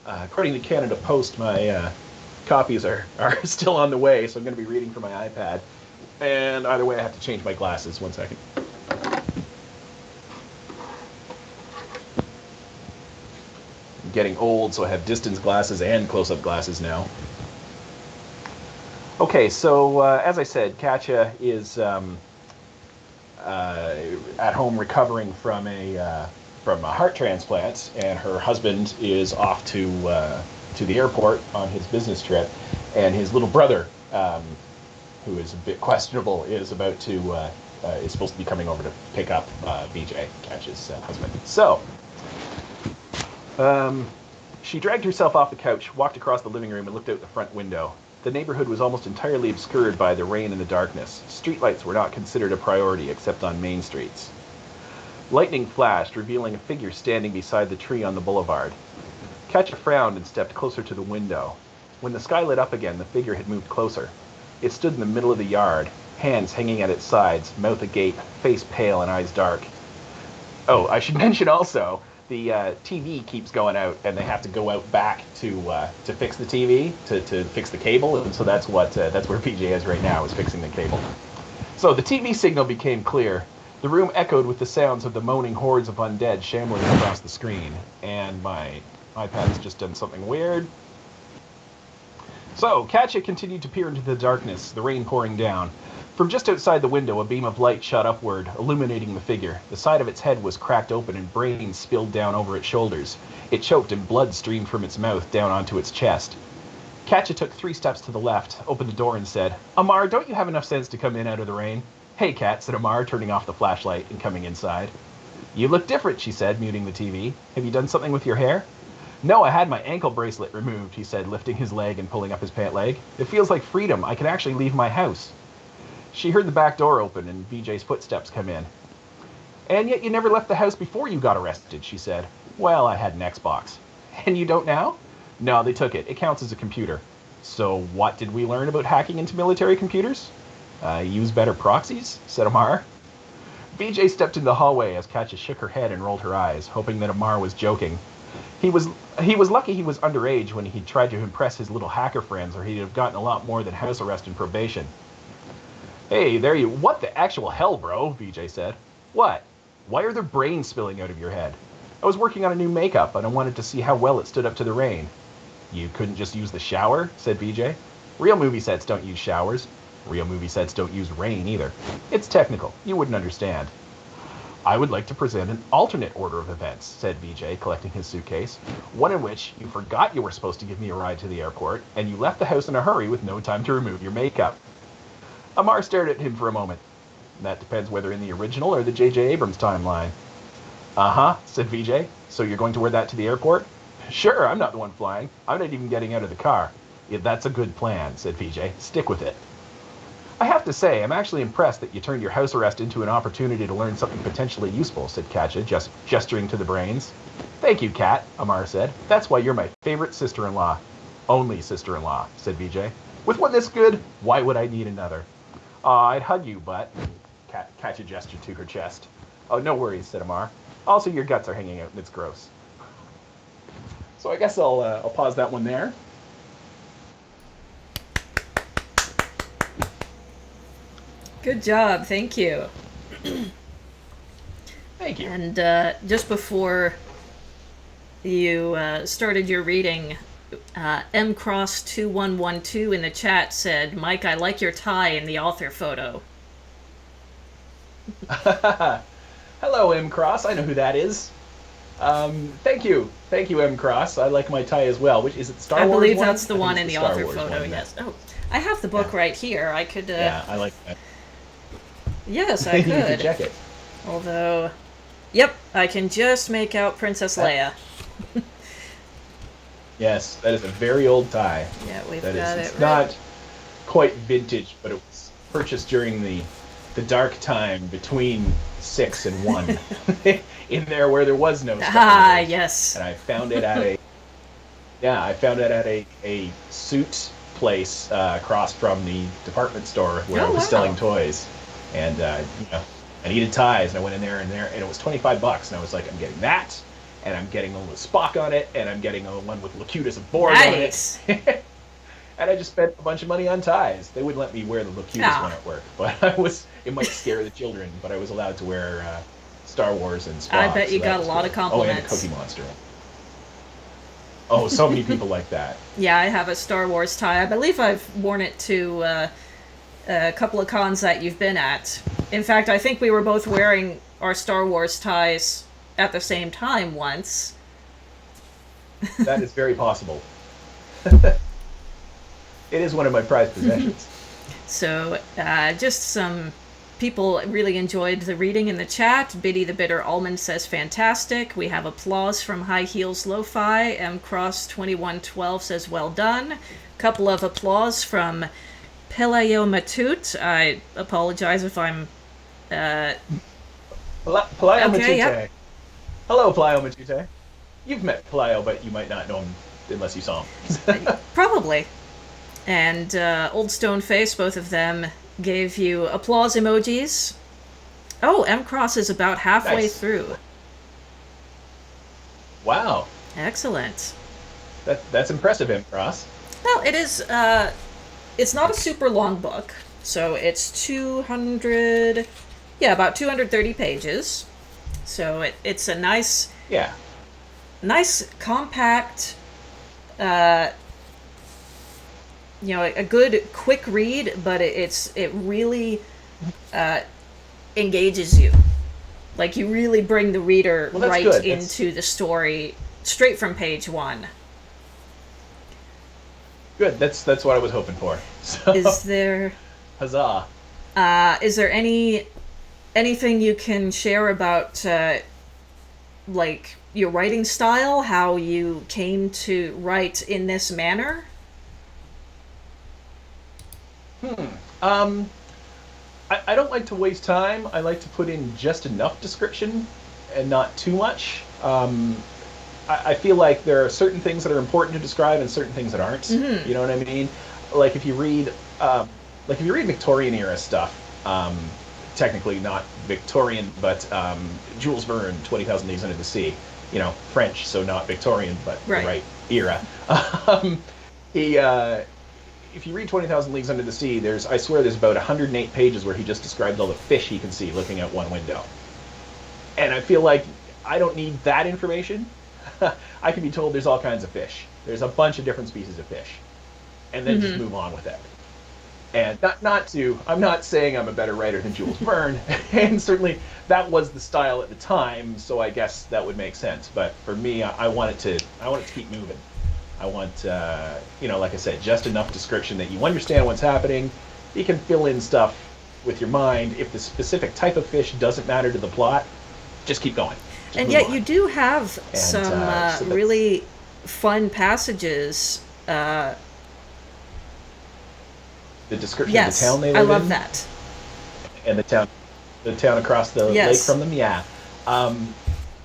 According to Canada Post, my copies are still on the way, so I'm going to be reading from my iPad. And either way, I have to change my glasses. 1 second. I'm getting old, so I have distance glasses and close-up glasses now. Okay, so as I said, Katya is at home recovering from a heart transplant, and her husband is off to the airport on his business trip, and his little brother, who is a bit questionable, is about to is supposed to be coming over to pick up BJ, Katya's husband. So she dragged herself off the couch, walked across the living room, and looked out the front window. The neighborhood was almost entirely obscured by the rain and the darkness. Streetlights were not considered a priority except on main streets. Lightning flashed, revealing a figure standing beside the tree on the boulevard. Katya frowned and stepped closer to the window. When the sky lit up again, the figure had moved closer. It stood in the middle of the yard, hands hanging at its sides, mouth agape, face pale and eyes dark. Oh, I should mention also, the TV keeps going out, and they have to go out back to fix the TV, to fix the cable, and so that's where PJ is right now, is fixing the cable. So the TV signal became clear. The room echoed with the sounds of the moaning hordes of undead shambling across the screen, and my iPad has just done something weird. So, Katya continued to peer into the darkness, the rain pouring down. From just outside the window, a beam of light shot upward, illuminating the figure. The side of its head was cracked open and brains spilled down over its shoulders. It choked and blood streamed from its mouth down onto its chest. Katya took 3 steps to the left, opened the door and said, "Amar, don't you have enough sense to come in out of the rain?" "Hey, Kat," said Amar, turning off the flashlight and coming inside. "You look different," she said, muting the TV. "Have you done something with your hair?" "No, I had my ankle bracelet removed," he said, lifting his leg and pulling up his pant leg. "It feels like freedom. I can actually leave my house." She heard the back door open and VJ's footsteps come in. "And yet you never left the house before you got arrested," she said. "Well, I had an Xbox." "And you don't now?" "No, they took it. It counts as a computer." "So what did we learn about hacking into military computers?" "Use better proxies," said Amar. VJ stepped into the hallway as Katya shook her head and rolled her eyes, hoping that Amar was joking. He was lucky he was underage when he tried to impress his little hacker friends, or he'd have gotten a lot more than house arrest and probation. "Hey, there you... What the actual hell, bro?" VJ said. "What? Why are there brains spilling out of your head?" "I was working on a new makeup, and I wanted to see how well it stood up to the rain." "You couldn't just use the shower?" said VJ. "Real movie sets don't use showers. Real movie sets don't use rain, either. It's technical. You wouldn't understand." "I would like to present an alternate order of events," said VJ, collecting his suitcase. "One in which you forgot you were supposed to give me a ride to the airport, and you left the house in a hurry with no time to remove your makeup." Amar stared at him for a moment. "That depends whether in the original or the J.J. Abrams timeline." "Uh-huh," said VJ. "So you're going to wear that to the airport?" "Sure, I'm not the one flying. I'm not even getting out of the car." "Yeah, that's a good plan," said VJ. "Stick with it." "I have to say, I'm actually impressed that you turned your house arrest into an opportunity to learn something potentially useful," said Katya, just gesturing to the brains. "Thank you, Kat," Amar said. "That's why you're my favorite sister-in-law." "Only sister-in-law," said VJ. "With one this good, why would I need another?" "Aw, I'd hug you, but..." Katya gestured to her chest. "Oh, no worries," said Amar. "Also, your guts are hanging out, and it's gross." So I guess I'll pause that one there. Good job, thank you. Thank you. And just before you started your reading, mcross2112 in the chat said, "Mike, I like your tie in the author photo." Hello, M. Cross. I know who that is. Thank you, M. Cross. I like my tie as well. Which is it? Star Wars? I believe one? that's the one in the author photo. One, yes. Oh, I have the book right here. I could. Yeah, I like that. Yes, I could. You can check it. Although, yep, I can just make out Princess Leia. Yes, that is a very old tie. Yeah, we've got it. It's not quite vintage, but it was purchased during the dark time between 6 and 1, in there where there was no stuff. Ah, yes. And I found it at a suit place across from the department store where I was selling toys, and I needed ties, and I went in there, and it was $25, and I was like, I'm getting that and I'm getting one with Spock on it, and I'm getting one with Locutus of Borg Nice. on it. And I just spent a bunch of money on ties. They wouldn't let me wear the Locutus one at work, but it might scare the children, but I was allowed to wear Star Wars and Spock. I bet you got a lot of compliments. Oh, and a Cookie Monster. Oh, so many people like that. Yeah, I have a Star Wars tie. I believe I've worn it to a couple of cons that you've been at. In fact, I think we were both wearing our Star Wars ties at the same time once. That is very possible. It is one of my prized possessions. So, just some people really enjoyed the reading in the chat. Biddy the Bitter Almond says fantastic. We have applause from High Heels Lo-Fi. M Cross 2112 says well done. Couple of applause from Pelayo Matut. I apologize if I'm Pelayo okay, Matute. Yep. Hello, Pelayo Matute. You've met Pelayo, but you might not know him unless you saw him. Probably. And Old Stone Face, both of them gave you applause emojis. Oh, M Cross is about halfway through. Wow. Excellent. That's impressive, M Cross. Well, it is. It's not a super long book, so it's 200. Yeah, about 230 pages. So it's a nice. Yeah. Nice, compact. A good quick read, but it really engages you. Like, you really bring the reader into the story straight from page one. Good. That's what I was hoping for. So, is there huzzah. Is there anything you can share about like your writing style, how you came to write in this manner? I don't like to waste time. I like to put in just enough description and not too much. I feel like there are certain things that are important to describe and certain things that aren't. Mm-hmm. You know what I mean? Like if you read Victorian era stuff, technically not Victorian, but Jules Verne, 20,000 Leagues Under the Sea. You know, French, so not Victorian, but the right era. If you read 20,000 Leagues Under the Sea, I swear there's about 108 pages where he just describes all the fish he can see looking out one window. And I feel like I don't need that information. I can be told there's all kinds of fish. There's a bunch of different species of fish. And then just move on with it. And I'm not saying I'm a better writer than Jules Verne, and certainly that was the style at the time, so I guess that would make sense. But for me, I want it to keep moving. I want, like I said, just enough description that you understand what's happening. You can fill in stuff with your mind. If the specific type of fish doesn't matter to the plot, just keep going. And yet you do have some really fun passages. The description of the town they live in. I love that. And the town across the lake from them, yeah.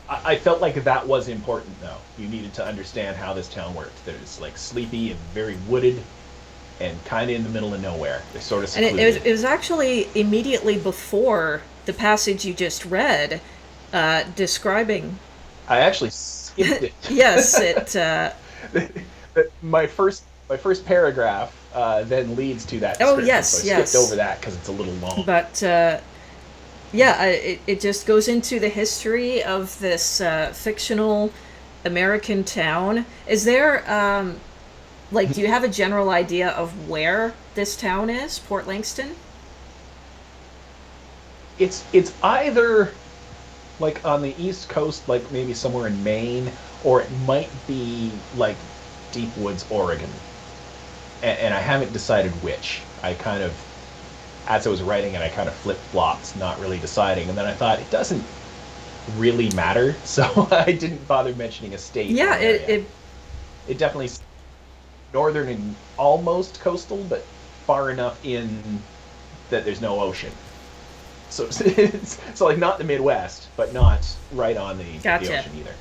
I felt like that was important, though. You needed to understand how this town worked. That it's like sleepy and very wooded, and kind of in the middle of nowhere. They're sort of secluded. And it was actually immediately before the passage you just read, describing. I actually skipped it. Yes, it. My first paragraph then leads to that description. Oh yes, so I skipped over that because it's a little long. But. It just goes into the history of this fictional American town. Is there, do you have a general idea of where this town is, Port Langston? It's either, like, on the East Coast, like, maybe somewhere in Maine, or it might be, like, Deep Woods, Oregon. And I haven't decided which. As I was writing it, I kind of flip-flopped, not really deciding. And then I thought, it doesn't really matter, so I didn't bother mentioning a state. Yeah, it definitely northern and almost coastal, but far enough in that there's no ocean. So it's like not the Midwest, but not right on the ocean either.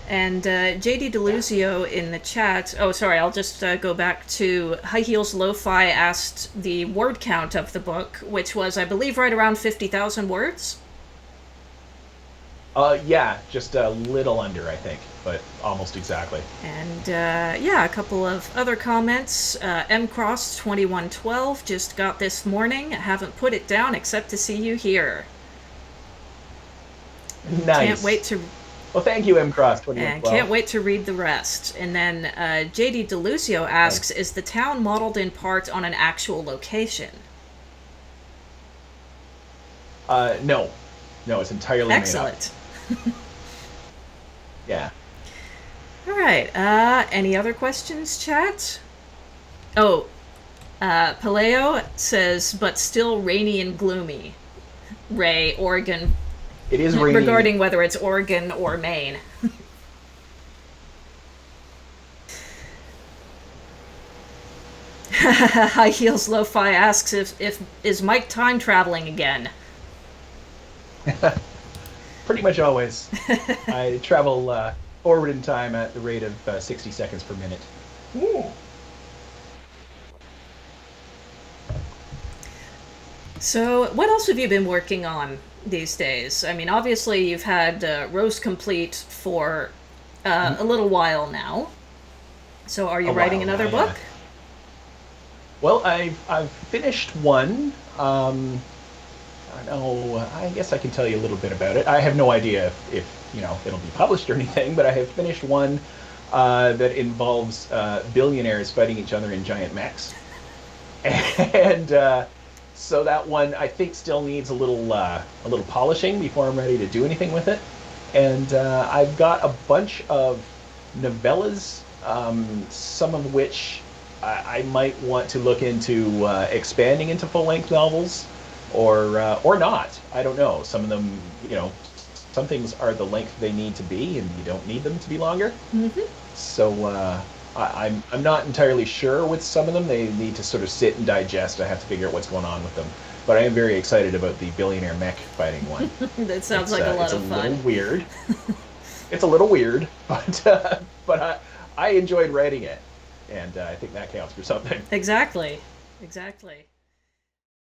And JD Deluzio in the chat, I'll just go back to High Heels Lo-Fi asked the word count of the book, which was, I believe, right around 50,000 words. Yeah, just a little under, I think, but almost exactly. And yeah, a couple of other comments. mcross2112 just got this morning. Haven't put it down except to see you here. Nice. Can't wait to. Well, thank you, mcross2112. And can't wait to read the rest. And then JD Delusio asks, is the town modeled in part on an actual location? No. No, it's entirely made up. Excellent. Yeah. All right. Any other questions, chat? Oh, Paleo says, but still rainy and gloomy. Ray, Oregon. It is rainy. Regarding whether it's Oregon or Maine. High Heels Lo-Fi asks if is Mike time traveling again? Pretty much always. I travel forward in time at the rate of 60 seconds per minute. Ooh. So, what else have you been working on these days? I mean, obviously you've had Rose Complete for a little while now. So, are you writing another book? Yeah. Well, I've finished one. I don't know. I guess I can tell you a little bit about it. I have no idea if it'll be published or anything, but I have finished one that involves billionaires fighting each other in giant mechs, and so that one I think still needs a little polishing before I'm ready to do anything with it. And I've got a bunch of novellas, some of which I might want to look into expanding into full-length novels. Or not. I don't know. Some of them, some things are the length they need to be, and you don't need them to be longer. Mm-hmm. So I'm not entirely sure with some of them. They need to sort of sit and digest. I have to figure out what's going on with them. But I am very excited about the billionaire mech fighting one. That sounds like a lot of fun. It's a little weird. It's a little weird, but I enjoyed writing it, and I think that counts for something. Exactly.